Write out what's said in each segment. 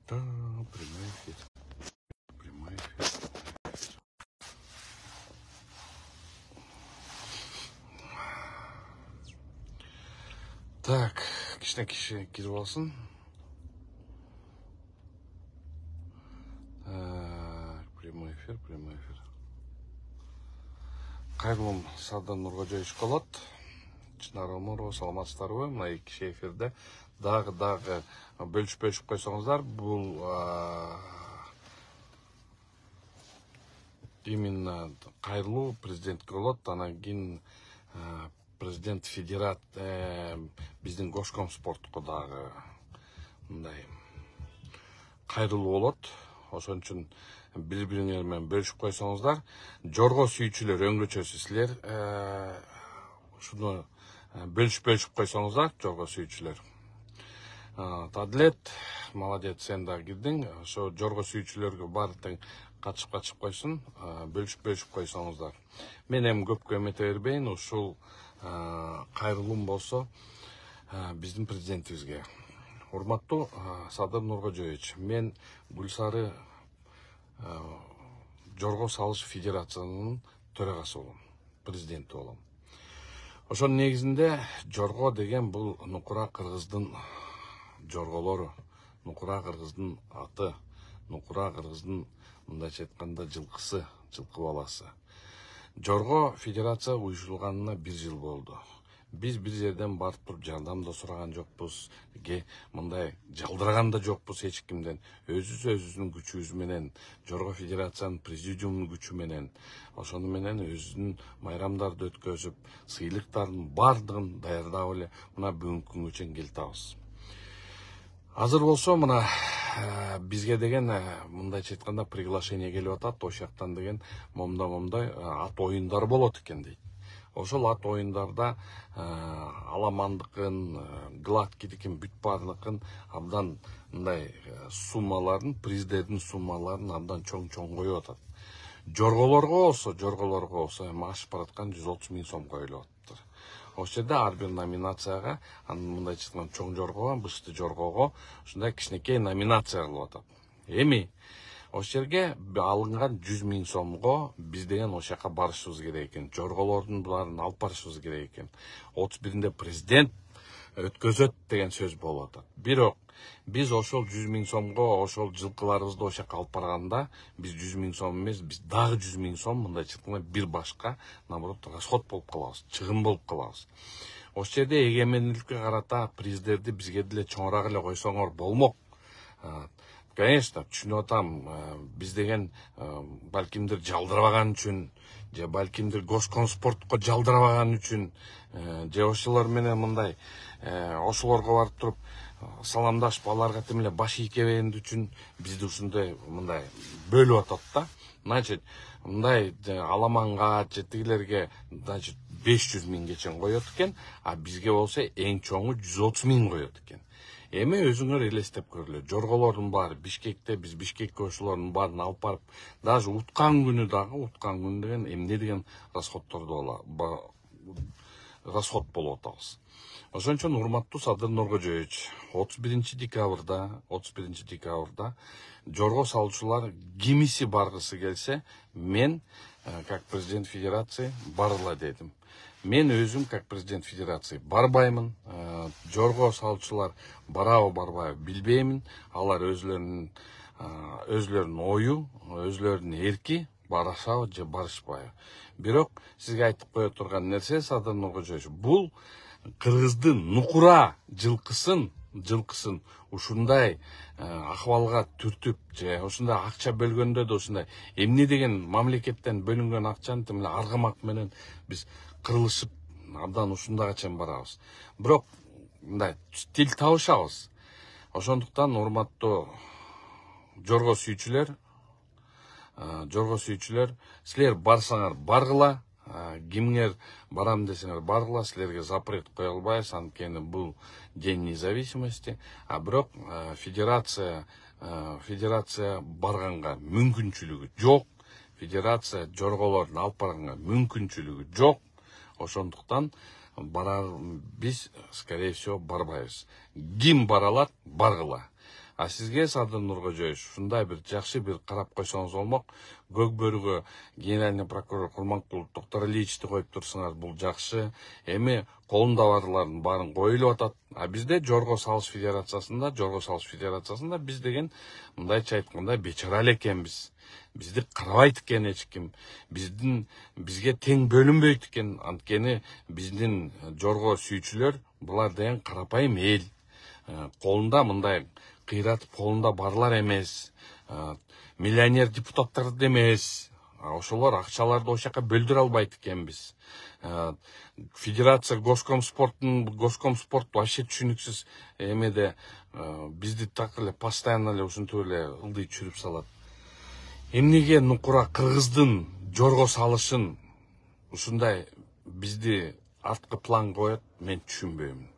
Да, прямой эфир. Прямой эфир. Так, кішіне кіріп алсын. Прямой эфир, прямой эфир. Қайырлым Сардар Нұрғожаевич қалады. Чынар Омарова, саламатсыздарбы? Мына кіші эфирде дағы бөлішіп қойсаңыздар. Бұл именно қайырлы президентке болады. Анан кейін президент федерат біздің Госкомспортқа дағы мындай қайырлы болады. Ошон үчүн бири-бириңермен бөлүшүп койсоңуздар. Жорго сүйүүчүлөр өңгөчөсү силер ушуну бөлүшүп койсоңуздар, жорго сүйүүчүлөр. Тадлет, молодец, сен да кирдиң. Ошо жорго сүйүүчүлөргө баары тең катышып койсун, бөлүшүп койсоңуздар. Мен эми көпкө эмете бербейин, ушул кайрылуум болсо биздин президентибизге. Урматтуу Сардар Нуркожоевич, мен Гүлсары Жорго салыш федерациянын төрагасы болом, президенти болом. Ошонун негизинде жорго деген бул нукура кыргыздын жорголору, нукура кыргыздын аты, нукура кыргыздын мындайча айтканда жылкысы, жылкы баласы. Жорго федерация уюшулганына 1 жыл болду. Биз бир жерден барып туруп жардам да сураган жокпуз, мындай жалдыраган да жокпуз эч кимден. Өзүбүздүн күчүбүз менен, Жорго федерациянын президиумунун күчү менен, ошону менен өзүнүн майрамдарды өткөзүп, сыйлыктардын бардыгын даярдап эле мына бүгүнкү күнгө чейин келтабыз. Азыр болсо мына бизге деген мындайча айтканда приглашение келип атат, ош жактан деген момдай ат оюндар болот экен дейт. Ошол ат оюндарда аламандыкын, гладкидикин, бүт баардыгын абдан мындай суммаларын, приздердин суммаларын абдан чоң коюп атат. Жорголорго болсо эми ашып бараткан 130 000 сом коюлуп атыптыр. Ошол жерде ар бир номинацияга, мындайча айтканда чоң жоргого, бышты жоргого ушундай кичинекей номинация кылып атат. Эми ошол жерге алынган 100 000 сомго биз деген ошол жака барышыбыз керек экен. Жорголордун буларын алып барышыбыз керек экен. 31-нде президент өткөзөт деген сөз болуп атат. Бирок биз ошол 100 000 сомго ошол жылкыларыбызды ошол жака алып барганда биз 100 000 сом эмес, биз дагы 100 000 сом мындайча айтканда бир башка наоборот расход болуп калабыз, чыгым болуп калабыз. Ошол жерде эгемендүүлүккө карата приздерди бизге деле чоңураак эле койсоңор болмок. Конечно, түшүнүп атам, биз деген балкимдир жалдырабаган үчүн, же балкимдир Госкомспортко жалдырабаган үчүн, же ошолор менен мындай ошолорго барып туруп саламдашып аларга тим эле баш ийкебеген үчүн бизди ушундай мындай бөлүп атат да. Значит, мындай аламанга, же тигилерге 500 000 чейин коет экен, а бизге болсо эң чоңу 130 000 коет экен. Эми өзүңөр элестеп көрүлө. Жорголордун баары Бишкекте, биз Бишкекке ошолордун баарын алып барып, даже уткан күнү деген эмне деген расход болуп атабыз. Ошон үчүн урматтуу Сардар Нуркожоевич, 31 декабрда жорго салуучулар кимиси баргысы келсе, мен как президент федерации барыла дедим. Мен өзүм как президент федерации барбаймын. Жорго салуучулар барбайбы билбеймин. Алар өзлөрүнүн ою, өзлөрүнүн эрки, барышабы же барышпайбы. Бирок сизге айтып кое турган нерсе, Сардар Нуркожоевич, бул кыргыздын нукура жылкысын ушундай акыбалга түртүп, же ушундай акча бөлгөндө да ушундай эмне деген мамлекеттен бөлүнгөн акчаны тим эле аргамак менен биз кырылышып абдан ушундайга чейин барабыз. Бирок мындай тил табышабыз. Ошондуктан урматтуу жорго сүйүүчүлөр, силер барсаңар баргыла, кимиңер барам десеңер баргыла, силерге запрет кое албайбыз, анткени бул День независимости, а бирок федерация барганга мүмкүнчүлүгү жок, федерация жорголорун алып барганга мүмкүнчүлүгү жок. Ошондуктан биз, скорее всего, барбайбыз. Ким бара алат, баргыла. А сизге Садыр Нуркожоевич ушундай бир жакшы бир карап койсоңуз болмок. Көкбөрүгө генеральный прокурор Курманкулов Токторалиевичти коюп турсуңар, бул жакшы. Эми колунда барлардын баарын коюлуп атат. А бизде Жорго Салыш Федерациясында биз деген мындайча айтканда бечара эле экенбиз. Бизди карабайт экен эч ким. Бизге тең бөлүнбөйт экен. Анткени биздин жорго сүйүүчүлөр булар деген карапайым эл. Колунда мындай кыйратып колунда барлар эмес. Миллионер депутаттар эмес. Ошолор акчаларды ошол жака бөлдүрө албайт экенбиз. Федерация Госкомспорт вообще түшүнүксүз эмеде бизди так эле постоянно эле ушинтип эле ылдый чүрүп салат. Эмнеге нукура кыргыздын Жорго Салышын ушундай бизди арткы план коет, мен түшүнбөйм.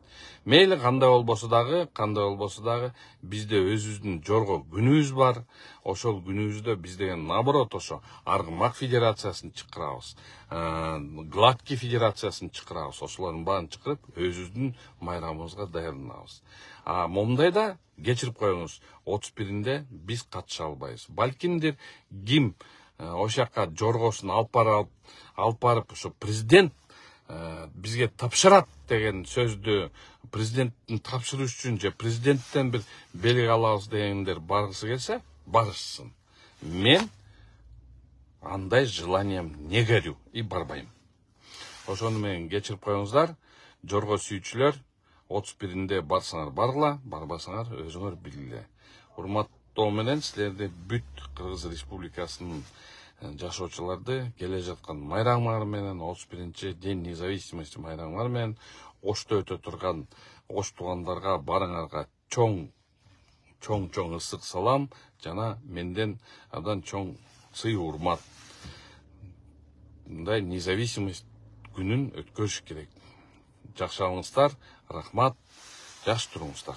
Мейли кандай болбосо дагы бизде өзүбүздүн жорго күнүбүз бар. Ошол күнүбүздө биз деген наоборот ошо Аргымак Федерациясын чакырабыз, Гладкий Федерациясын чакырабыз. Ошолордун баарын чакырып, өзүбүздүн майрамыбызга даярданабыз. Момундайда кечирип коюңуз, 31-инде биз катыша албайбыз. Балкимдир ким ошол жака жоргосун алып барып ошо президент бизге тапшырат деген сөздү президенттин тапшырыш үчүн же президенттен бир белги алабыз дегендер баргысы келсе, барышсын. Мен андай желанием не горю и барбайм. Ошону менен кечирип коюңуздар. Жорго сүйүүчүлөр, 31-инде барсаңар баргыла, барбасаңар өзүңөр билгиле. Урматтоо менен силерди бүт Кыргыз Республикасынын жашоочуларды келе жаткан майрамыңар менен, 31-чи День независимости майрамыңар менен, Ошто өтө турган Ош туугандарга барыңарга чоң ысык салам жана менден абдан чоң сый урмат. Мындай независимость күнүн өткөрүш керек. Жакшы алыңыздар, рахмат, жакшы туруңуздар.